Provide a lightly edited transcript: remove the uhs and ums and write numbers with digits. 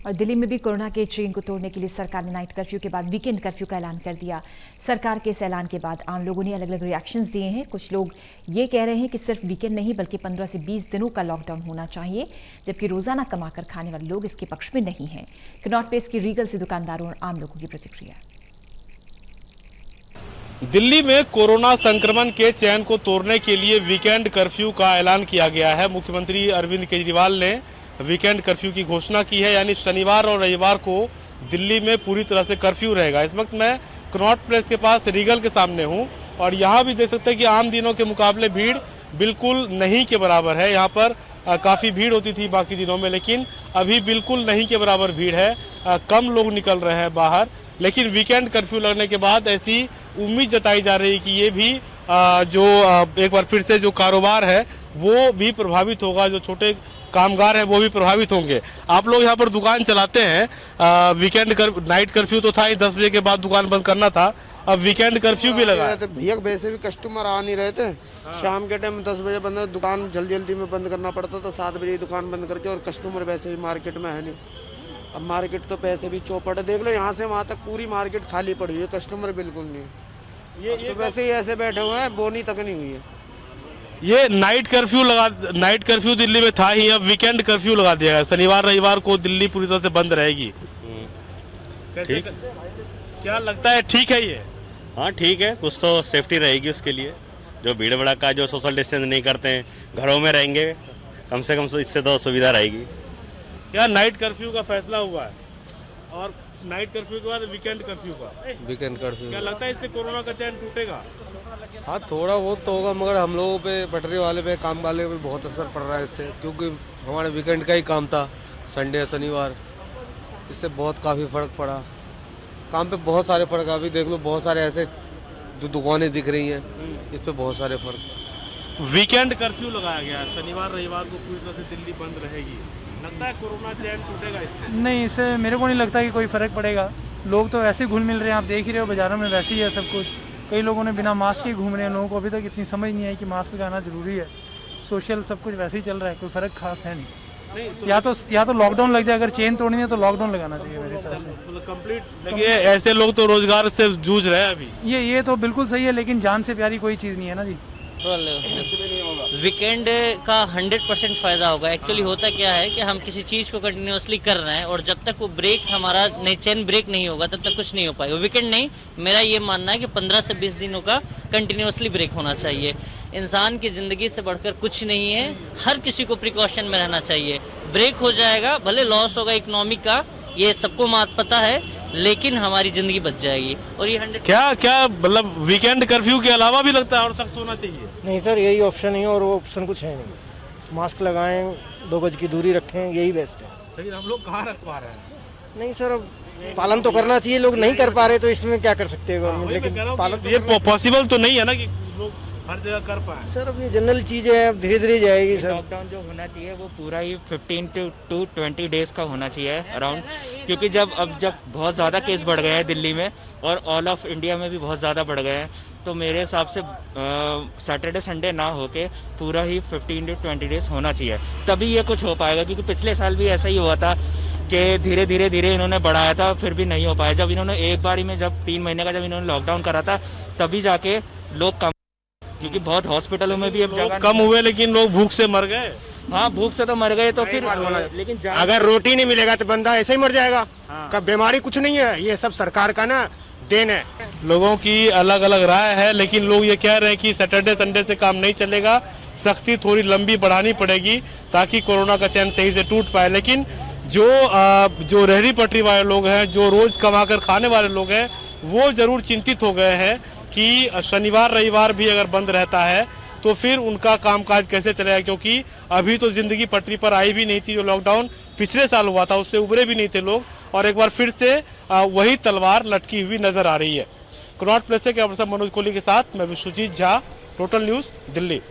और दिल्ली में भी कोरोना के चेन को तोड़ने के लिए सरकार ने नाइट कर्फ्यू के बाद वीकेंड कर्फ्यू का ऐलान कर दिया। सरकार के इस ऐलान के बाद आम लोगों ने अलग अलग रिएक्शंस दिए हैं। कुछ लोग ये कह रहे हैं कि सिर्फ वीकेंड नहीं बल्कि 15 से 20 दिनों का लॉकडाउन होना चाहिए, जबकि रोजाना कमाकर खाने वाले लोग इसके पक्ष में नहीं हैं। कनॉट प्लेस की रीगल से दुकानदारों और आम लोगों की प्रतिक्रिया। दिल्ली में कोरोना संक्रमण के चैन को तोड़ने के लिए वीकेंड कर्फ्यू का ऐलान किया गया है। मुख्यमंत्री अरविंद केजरीवाल ने वीकेंड कर्फ्यू की घोषणा की है, यानी शनिवार और रविवार को दिल्ली में पूरी तरह से कर्फ्यू रहेगा। इस वक्त मैं कनॉट प्लेस के पास रीगल के सामने हूं और यहाँ भी देख सकते हैं कि आम दिनों के मुकाबले भीड़ बिल्कुल नहीं के बराबर है। यहाँ पर काफ़ी भीड़ होती थी बाकी दिनों में, लेकिन अभी बिल्कुल नहीं के बराबर भीड़ है। कम लोग निकल रहे हैं बाहर, लेकिन वीकेंड कर्फ्यू लगने के बाद ऐसी उम्मीद जताई जा रही है कि ये भी एक बार फिर से जो कारोबार है वो भी प्रभावित होगा, जो छोटे कामगार हैं वो भी प्रभावित होंगे। आप लोग यहाँ पर दुकान चलाते हैं, नाइट कर्फ्यू तो था ही, 10 बजे के बाद दुकान बंद करना था, अब वीकेंड कर्फ्यू भी लगा है। भैया वैसे भी कस्टमर आ नहीं रहे थे। शाम के टाइम 10 बजे बंद, दुकान जल्दी जल्दी में बंद करना पड़ता था, 7 बजे दुकान बंद करके, और कस्टमर वैसे ही मार्केट में है नहीं। अब मार्केट तो पैसे भी चौपट है, देख लो यहाँ से वहाँ तक पूरी मार्केट खाली पड़ी है, कस्टमर बिल्कुल नहीं। ये वैसे ही ऐसे बैठे हुए हैं, बोनी तक नहीं हुई है। ये नाइट कर्फ्यू दिल्ली में था ही, अब वीकेंड कर्फ्यू लगा दिया है। शनिवार रविवार को दिल्ली पूरी तरह से बंद रहेगी। ठीक, क्या लगता है, ठीक है ये? हाँ ठीक है, कुछ तो सेफ्टी रहेगी उसके लिए। जो भीड़ भड़का, जो सोशल डिस्टेंस नहीं करते हैं, घरों में रहेंगे, कम से कम इससे तो सुविधा रहेगी। क्या नाइट कर्फ्यू का फैसला हुआ है और नाइट कर्फ्यू के बाद वीकेंड कर्फ्यू का? वीकेंड कर्फ्यू क्या लगता है इससे कोरोना का चैन टूटेगा? हाँ थोड़ा बहुत तो होगा, मगर हम लोगों पे, पटरी वाले पे, काम वाले पे बहुत असर पड़ रहा है इससे, क्योंकि हमारे वीकेंड का ही काम था, संडे शनिवार, इससे बहुत काफ़ी फ़र्क पड़ा। काम पे बहुत सारे फ़र्क, अभी देख लो बहुत सारे ऐसे जो दुकानें दिख रही हैं, इस पे बहुत सारे फ़र्क। वीकेंड कर्फ्यू लगाया गया है, शनिवार रविवार को पूरी तरह से दिल्ली बंद रहेगी। लगता है कोरोना चैन टूटेगा इससे? नहीं, इससे मेरे को नहीं लगता कि कोई फ़र्क पड़ेगा। लोग तो वैसे ही घुल मिल रहे हैं, आप देख ही रहे हो, बाज़ारों में वैसे ही है सब कुछ। कई लोगों ने बिना मास्क ही घूम रहे हैं। लोगों को अभी तक इतनी समझ नहीं आई कि मास्क लगाना ज़रूरी है। सोशल सब कुछ वैसे ही चल रहा है, कोई फ़र्क खास है नहीं। या तो लॉकडाउन लग जाए, अगर चेन तोड़नी है तो लॉकडाउन लगाना चाहिए मेरे हिसाब से। कंप्लीट। ये ऐसे लोग तो रोजगार से जूझ रहे हैं अभी। ये तो बिल्कुल सही है, लेकिन जान से प्यारी कोई चीज़ नहीं है ना जी। वीकेंड का 100% फ़ायदा होगा। एक्चुअली होता क्या है कि हम किसी चीज़ को कंटिन्यूसली कर रहे हैं और जब तक वो ब्रेक हमारा नहीं, चेन ब्रेक नहीं होगा, तब तक कुछ नहीं हो पाएगा। वीकेंड नहीं, मेरा ये मानना है कि 15 से 20 दिनों का कंटिन्यूसली ब्रेक होना चाहिए। इंसान की ज़िंदगी से बढ़कर कुछ नहीं है, हर किसी को प्रिकॉशन में रहना चाहिए। ब्रेक हो जाएगा, भले लॉस होगा इकोनॉमी का, ये सबको पता है, लेकिन हमारी जिंदगी बच जाएगी। और ये 100 क्या मतलब वीकेंड कर्फ्यू के अलावा भी लगता है और सख्त होना चाहिए? नहीं सर, यही ऑप्शन है और वो ऑप्शन कुछ है नहीं। मास्क लगाएं, 2 गज की दूरी रखें, यही बेस्ट है। लेकिन हम लोग कहाँ रख पा रहे हैं? नहीं सर, अब पालन तो करना चाहिए, लोग नहीं कर पा रहे तो इसमें क्या कर सकते हैं गवर्नमेंट, लेकिन पालन तो ये पॉसिबल तो नहीं है ना कि लोग हर जगह कर पाए। सर अब ये जनरल चीज़ है, अब धीरे धीरे जाएगी सर। लॉकडाउन जो होना चाहिए वो पूरा ही 15 to 20 डेज का होना चाहिए अराउंड, क्योंकि जब बहुत ज़्यादा केस बढ़ गए हैं दिल्ली में और ऑल ऑफ इंडिया में भी बहुत ज़्यादा बढ़ गए हैं, तो मेरे हिसाब से सैटरडे संडे ना होके पूरा ही 15 to 20 डेज होना चाहिए, तभी ये कुछ हो पाएगा। क्योंकि पिछले साल भी ऐसा ही हुआ था कि धीरे धीरे इन्होंने बढ़ाया था, फिर भी नहीं हो पाया। जब इन्होंने एक बार ही में, जब 3 महीने का जब इन्होंने लॉकडाउन करा था, तभी जाके लोग कम, क्योंकि बहुत हॉस्पिटलों में भी अब जगह कम हुए, लेकिन लोग भूख से मर गए। हाँ, भूख से तो मर गए, तो फिर लेकिन अगर रोटी नहीं मिलेगा तो बंदा ऐसे ही मर जाएगा। कब बीमारी कुछ नहीं है, ये सब सरकार का ना देन है। लोगों की अलग अलग राय है, लेकिन लोग ये कह रहे हैं कि सैटरडे संडे से काम नहीं चलेगा, सख्ती थोड़ी लंबी बढ़ानी पड़ेगी ताकि कोरोना का चैन सही से टूट पाए। लेकिन जो रेहड़ी पटरी वाले लोग हैं, जो रोज कमाकर खाने वाले लोग हैं, वो जरूर चिंतित हो गए हैं कि शनिवार रविवार भी अगर बंद रहता है तो फिर उनका कामकाज कैसे चलेगा, क्योंकि अभी तो जिंदगी पटरी पर आई भी नहीं थी। जो लॉकडाउन पिछले साल हुआ था उससे उबरे भी नहीं थे लोग, और एक बार फिर से वही तलवार लटकी हुई नजर आ रही है। कनॉट प्लेस के अफसर मनोज कोहली के साथ मैं विश्वजीत झा, टोटल न्यूज़, दिल्ली।